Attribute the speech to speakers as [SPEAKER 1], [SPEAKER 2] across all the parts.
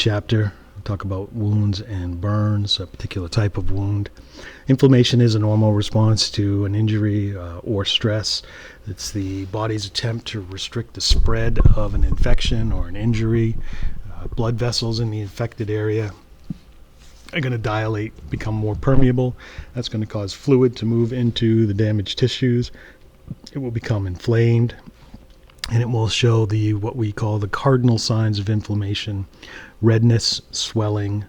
[SPEAKER 1] chapter. We'll talk about wounds and burns, a particular type of wound. Inflammation is a normal response to an injury or stress. It's the body's attempt to restrict the spread of an infection or an injury. Blood vessels in the infected area are going to dilate, become more permeable. That's going to cause fluid to move into the damaged tissues. It will become inflamed, and it will show what we call the cardinal signs of inflammation: redness, swelling,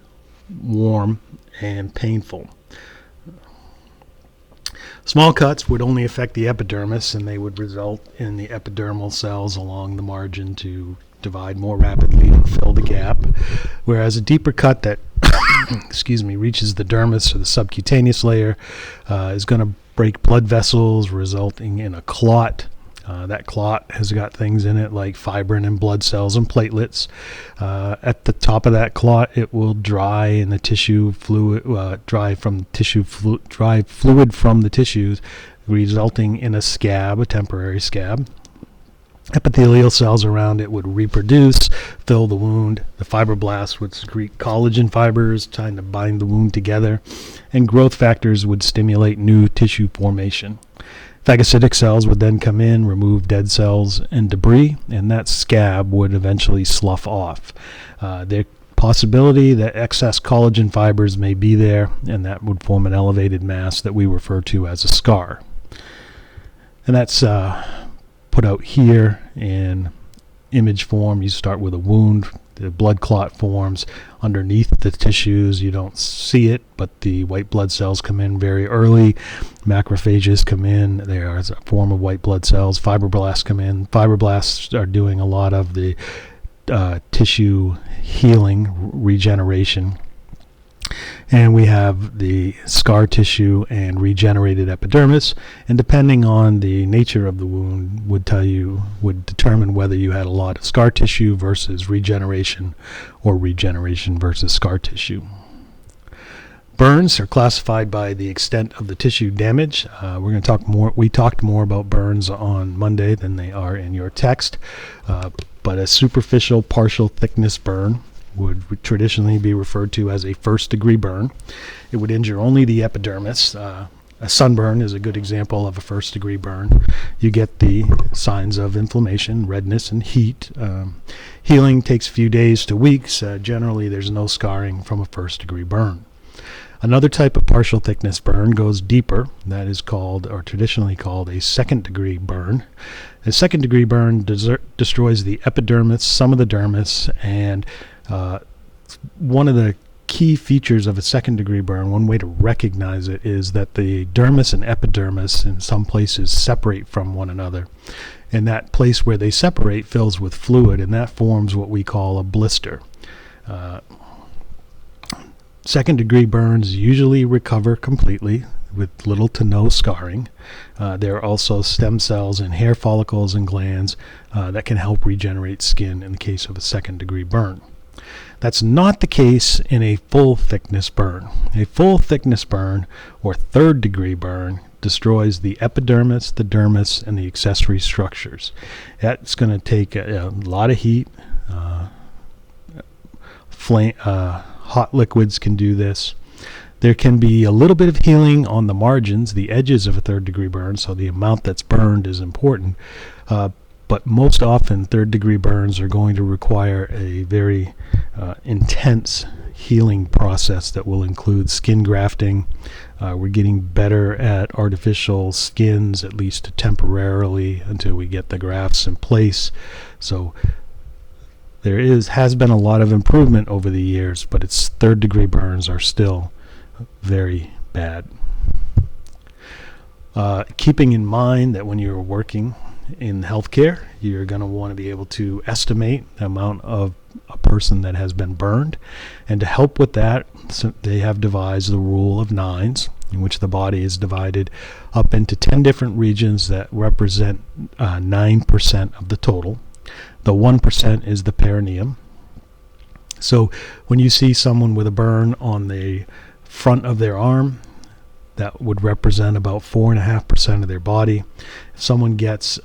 [SPEAKER 1] warm, and painful. Small cuts would only affect the epidermis, and they would result in the epidermal cells along the margin to divide more rapidly and fill the gap, whereas a deeper cut that reaches the dermis or the subcutaneous layer is going to break blood vessels, resulting in a clot. That clot has got things in it like fibrin and blood cells and platelets. At the top of that clot, it will dry in the tissue fluid, dry fluid from the tissues, resulting in a scab, a temporary scab. Epithelial cells around it would reproduce, fill the wound. The fibroblasts would secrete collagen fibers, trying to bind the wound together, and growth factors would stimulate new tissue formation. Phagocytic cells would then come in, remove dead cells and debris, and that scab would eventually slough off. The possibility that excess collagen fibers may be there, and that would form an elevated mass that we refer to as a scar. And that's put out here in image form. You start with a wound. The blood clot forms underneath the tissues. You don't see it, but the white blood cells come in very early. Macrophages come in. They are a form of white blood cells. Fibroblasts come in. Fibroblasts are doing a lot of the tissue healing, regeneration. And we have the scar tissue and regenerated epidermis, and depending on the nature of the wound would determine whether you had a lot of scar tissue versus regeneration, or regeneration versus scar tissue. Burns are classified by the extent of the tissue damage. We're going to talk more. We talked more about burns on Monday than they are in your text, but a superficial partial thickness burn would traditionally be referred to as a first-degree burn. It would injure only the epidermis. A sunburn is a good example of a first-degree burn. You get the signs of inflammation, redness, and heat. Healing takes a few days to weeks. Generally, there's no scarring from a first-degree burn. Another type of partial thickness burn goes deeper. That is called, or traditionally called, a second-degree burn. A second-degree burn destroys the epidermis, some of the dermis, and one of the key features of a second-degree burn, one way to recognize it, is that the dermis and epidermis in some places separate from one another. And that place where they separate fills with fluid, and that forms what we call a blister. Second-degree burns usually recover completely with little to no scarring. There are also stem cells in hair follicles and glands that can help regenerate skin in the case of a second-degree burn. That's not the case in a full thickness burn. A full thickness burn, or third-degree burn, destroys the epidermis, the dermis, and the accessory structures. That's going to take a lot of heat. Hot liquids can do this. There can be a little bit of healing on the margins, the edges of a third-degree burn, so the amount that's burned is important. But most often, third-degree burns are going to require a very intense healing process that will include skin grafting. We're getting better at artificial skins, at least temporarily, until we get the grafts in place. So there has been a lot of improvement over the years, but its third-degree burns are still very bad. Keeping in mind that when you're working in healthcare, you're going to want to be able to estimate the amount of a person that has been burned, and to help with that, they have devised the rule of nines, in which the body is divided up into 10 different regions that represent 9% of the total. The 1% is the perineum. So when you see someone with a burn on the front of their arm, that would represent about 4.5% of their body. If someone gets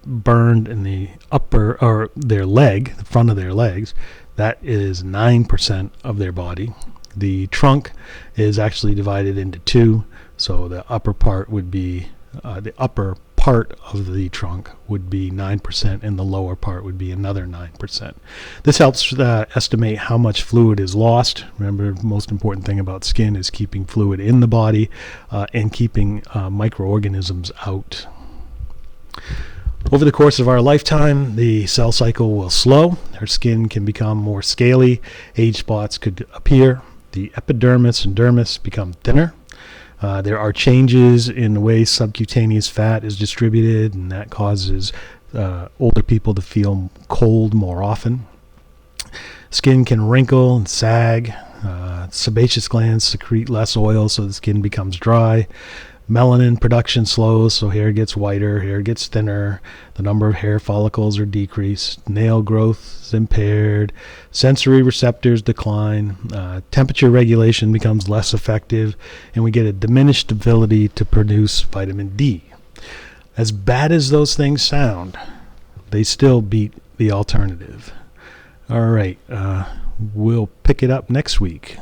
[SPEAKER 1] burned in the upper, or their leg, the front of their legs, That is 9% of their body. The trunk is actually divided into two, so the upper part would be the upper part of the trunk would be 9% and the lower part would be another 9%. This helps estimate how much fluid is lost. Remember, the most important thing about skin is keeping fluid in the body and keeping microorganisms out. Over the course of our lifetime, the cell cycle will slow. Our skin can become more scaly. Age spots could appear. The epidermis and dermis become thinner. There are changes in the way subcutaneous fat is distributed, and that causes older people to feel cold more often. Skin can wrinkle and sag. Sebaceous glands secrete less oil, so the skin becomes dry. Melanin production slows, so hair gets whiter, hair gets thinner, the number of hair follicles are decreased, nail growth is impaired, sensory receptors decline, temperature regulation becomes less effective, and we get a diminished ability to produce vitamin D. As bad as those things sound, they still beat the alternative. All right, we'll pick it up next week.